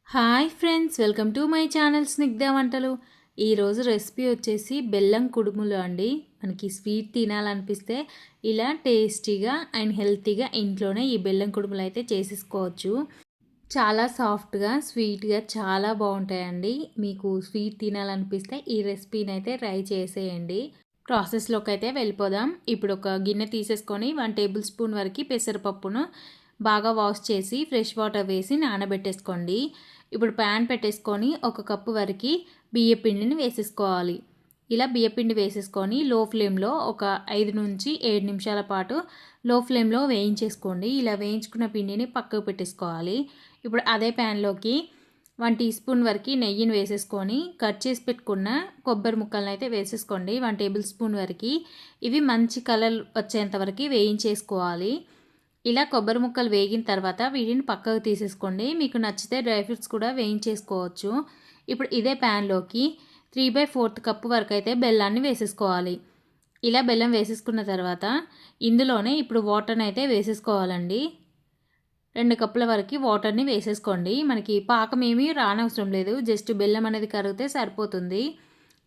Hi friends, welcome to my channel Snigdha వంటలు. ఈరోజు recipe వచ్చేసి బెల్లం కుడుములు అండి. మనకి స్వీట్ తినాలనిపిస్తే ఇలా టేస్టీగా అండ్ హెల్తీగా ఇంట్లోనే ఈ బెల్లం కుడుములు అయితే చేసేసుకోవచ్చు. చాలా సాఫ్ట్గా స్వీట్గా చాలా బాగుంటాయండి. మీకు స్వీట్ తినాలనిపిస్తే ఈ రెసిపీని అయితే ట్రై చేసేయండి. ప్రాసెస్లోకి అయితే వెళ్ళిపోదాం. ఇప్పుడు ఒక గిన్నె తీసేసుకొని 1 టేబుల్ స్పూన్ వరకు పెసరపప్పును బాగా వాష్ చేసి ఫ్రెష్ వాటర్ వేసి నానబెట్టేసుకోండి. ఇప్పుడు ప్యాన్ పెట్టేసుకొని 1 కప్పు వరకు బియ్యపిండిని వేసేసుకోవాలి. ఇలా బియ్యపిండి వేసేసుకొని లో ఫ్లేమ్లో ఒక 5 నుంచి 7 నిమిషాల పాటు లో ఫ్లేమ్లో వేయించేసుకోండి. ఇలా వేయించుకున్న పిండిని పక్కకు పెట్టేసుకోవాలి. ఇప్పుడు అదే ప్యాన్లోకి 1 టీ స్పూన్ వరకు నెయ్యిని వేసేసుకొని కట్ చేసి పెట్టుకున్న కొబ్బరి ముక్కలను అయితే వేసేసుకోండి. 1 టేబుల్ స్పూన్ వరకు. ఇవి మంచి కలర్ వచ్చేంత వరకు వేయించేసుకోవాలి. ఇలా కొబ్బరి ముక్కలు వేగిన తర్వాత వీటిని పక్కకు తీసేసుకోండి. మీకు నచ్చితే డ్రై ఫ్రూట్స్ కూడా వేయించేసుకోవచ్చు. ఇప్పుడు ఇదే ప్యాన్లోకి 3/4 కప్పు వరకు అయితే బెల్లాన్ని వేసేసుకోవాలి. ఇలా బెల్లం వేసేసుకున్న తర్వాత ఇందులోనే ఇప్పుడు వాటర్ని అయితే వేసేసుకోవాలండి. 2 కప్పుల వరకు వాటర్ని వేసేసుకోండి. మనకి పాకం ఏమీ రానవసరం లేదు, జస్ట్ బెల్లం అనేది కరిగితే సరిపోతుంది.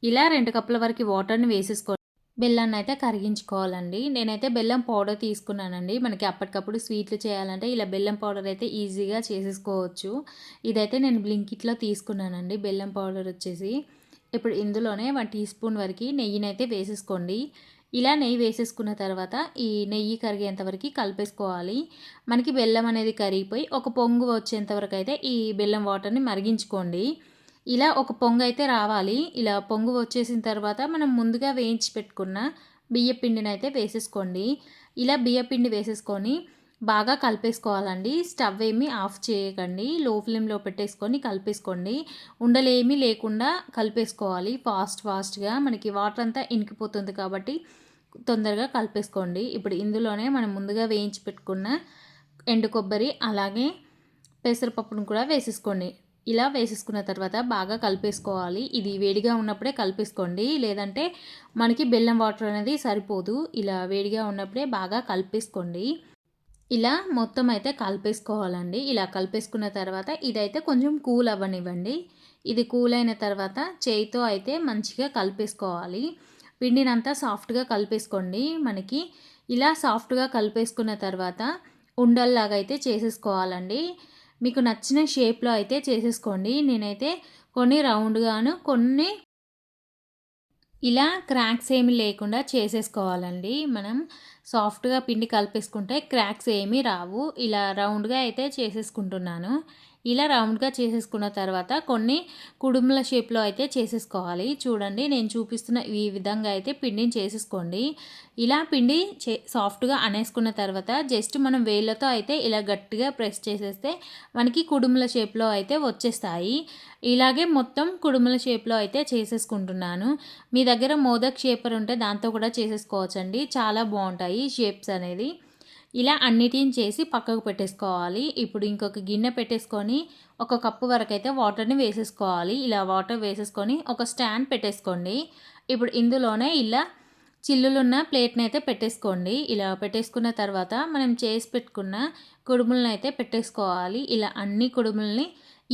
ఇలా 2 కప్పుల వరకు వాటర్ని వేసేసుకోండి. బెల్లాన్ని అయితే కరిగించుకోవాలండి. నేనైతే బెల్లం పౌడర్ తీసుకున్నానండి. మనకి అప్పటికప్పుడు స్వీట్లు చేయాలంటే ఇలా బెల్లం పౌడర్ అయితే ఈజీగా చేసేసుకోవచ్చు. ఇదైతే నేను బ్లింకిట్లో తీసుకున్నానండి బెల్లం పౌడర్ వచ్చేసి. ఇప్పుడు ఇందులోనే 1 టీ స్పూన్ వరకు నెయ్యినైతే వేసేసుకోండి. ఇలా నెయ్యి వేసేసుకున్న తర్వాత ఈ నెయ్యి కరిగేంత వరకు కలిపేసుకోవాలి. మనకి బెల్లం అనేది కరిగిపోయి ఒక పొంగు వచ్చేంత వరకు అయితే ఈ బెల్లం వాటర్ని మరిగించుకోండి. ఇలా ఒక పొంగు అయితే రావాలి. ఇలా పొంగు వచ్చేసిన తర్వాత మనం ముందుగా వేయించి పెట్టుకున్న బియ్యపిండిని అయితే వేసేసుకోండి. ఇలా బియ్యపిండి వేసేసుకొని బాగా కలిపేసుకోవాలండి. స్టవ్ ఏమీ ఆఫ్ చేయకండి, లో ఫ్లేమ్లో పెట్టేసుకొని కలిపేసుకోండి. ఉండలేమీ లేకుండా కలిపేసుకోవాలి. ఫాస్ట్గా మనకి వాటర్ అంతా ఇనికిపోతుంది కాబట్టి తొందరగా కలిపేసుకోండి. ఇప్పుడు ఇందులోనే మనం ముందుగా వేయించి పెట్టుకున్న ఎండు కొబ్బరి అలాగే పెసరపప్పును కూడా వేసేసుకోండి. ఇలా వేసేసుకున్న తర్వాత బాగా కలిపేసుకోవాలి. ఇది వేడిగా ఉన్నప్పుడే కలిపేసుకోండి, లేదంటే మనకి బెల్లం వాటర్ అనేది సరిపోదు. ఇలా వేడిగా ఉన్నప్పుడే బాగా కలిపేసుకోండి. ఇలా మొత్తం అయితే కలిపేసుకోవాలండి. ఇలా కలిపేసుకున్న తర్వాత ఇదైతే కొంచెం కూల్ అవ్వనివ్వండి. ఇది కూల్ అయిన తర్వాత చేయితో అయితే మంచిగా కలిపేసుకోవాలి. పిండినంతా సాఫ్ట్గా కలిపేసుకోండి. మనకి ఇలా సాఫ్ట్గా కలిపేసుకున్న తర్వాత ఉండల్లాగా అయితే చేసేసుకోవాలండి. మీకు నచ్చిన షేప్లో అయితే చేసేసుకోండి. నేనైతే కొన్ని రౌండ్గాను కొన్ని ఇలా క్రాక్స్ ఏమీ లేకుండా చేసేసుకోవాలండి. మనం సాఫ్ట్గా పిండి కలిపేసుకుంటే క్రాక్స్ ఏమీ రావు. ఇలా రౌండ్గా అయితే చేసేసుకుంటున్నాను. ఇలా రౌండ్గా చేసేసుకున్న తర్వాత కొన్ని కుడుముల షేప్లో అయితే చేసేసుకోవాలి. చూడండి, నేను చూపిస్తున్న ఈ విధంగా అయితే పిండిని చేసేసుకోండి. ఇలా పిండి సాఫ్ట్గా అనేసుకున్న తర్వాత జస్ట్ మనం వేళ్ళతో అయితే ఇలా గట్టిగా ప్రెస్ చేసేస్తే మనకి కుడుముల షేప్లో అయితే వచ్చేస్తాయి. ఇలాగే మొత్తం కుడుముల షేప్లో అయితే చేసేసుకుంటున్నాను. మీ దగ్గర మోదక్ షేపర్ ఉంటే దాంతో కూడా చేసేసుకోవచ్చండి. చాలా బాగుంటాయి షేప్స్ అనేది. ఇలా అన్నిటిని చేసి పక్కకు పెట్టేసుకోవాలి. ఇప్పుడు ఇంకొక గిన్నె పెట్టేసుకొని 1 కప్పు వరకు అయితే వాటర్ని వేసేసుకోవాలి. ఇలా వాటర్ వేసేసుకొని ఒక స్టాండ్ పెట్టేసుకోండి. ఇప్పుడు ఇందులోనే ఇలా చిల్లులున్న ప్లేట్ని అయితే పెట్టేసుకోండి. ఇలా పెట్టేసుకున్న తర్వాత మనం చేసి పెట్టుకున్న కుడుములను అయితే పెట్టేసుకోవాలి. ఇలా అన్ని కుడుములని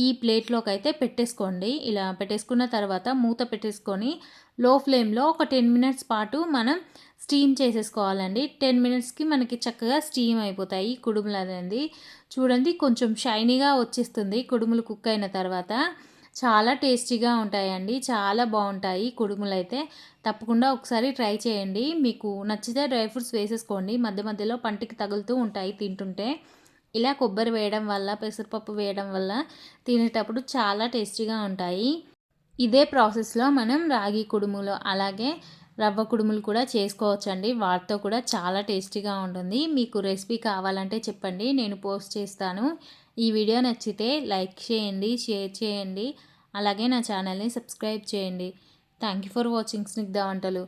ఈ ప్లేట్లోకి అయితే పెట్టేసుకోండి. ఇలా పెట్టేసుకున్న తర్వాత మూత పెట్టేసుకొని లో ఫ్లేమ్లో ఒక 10 మినిట్స్ పాటు మనం స్టీమ్ చేసేసుకోవాలండి. 10 మినిట్స్కి మనకి చక్కగా స్టీమ్ అయిపోతాయి కుడుములు అనేది. చూడండి, కొంచెం షైనీగా వచ్చేస్తుంది కుడుములు కుక్ అయిన తర్వాత. చాలా టేస్టీగా ఉంటాయండి, చాలా బాగుంటాయి కుడుములు అయితే. తప్పకుండా ఒకసారి ట్రై చేయండి. మీకు నచ్చితే డ్రై ఫ్రూట్స్ వేసేసుకోండి. మధ్య మధ్యలో పంటికి తగులుతూ ఉంటాయి తింటుంటే. ఇలా కొబ్బరి వేయడం వల్ల, పెసరపప్పు వేయడం వల్ల తినేటప్పుడు చాలా టేస్టీగా ఉంటాయి. ఇదే ప్రాసెస్లో మనం రాగి కుడుములు అలాగే రవ్వ కుడుములు కూడా చేసుకోవచ్చండి. వాటితో కూడా చాలా టేస్టీగా ఉంటుంది. మీకు రెసిపీ కావాలంటే చెప్పండి, నేను పోస్ట్ చేస్తాను. ఈ వీడియో నచ్చితే లైక్ చేయండి, షేర్ చేయండి, అలాగే నా ఛానల్ని సబ్స్క్రైబ్ చేయండి. Thank you for watching Snigdha వంటలు.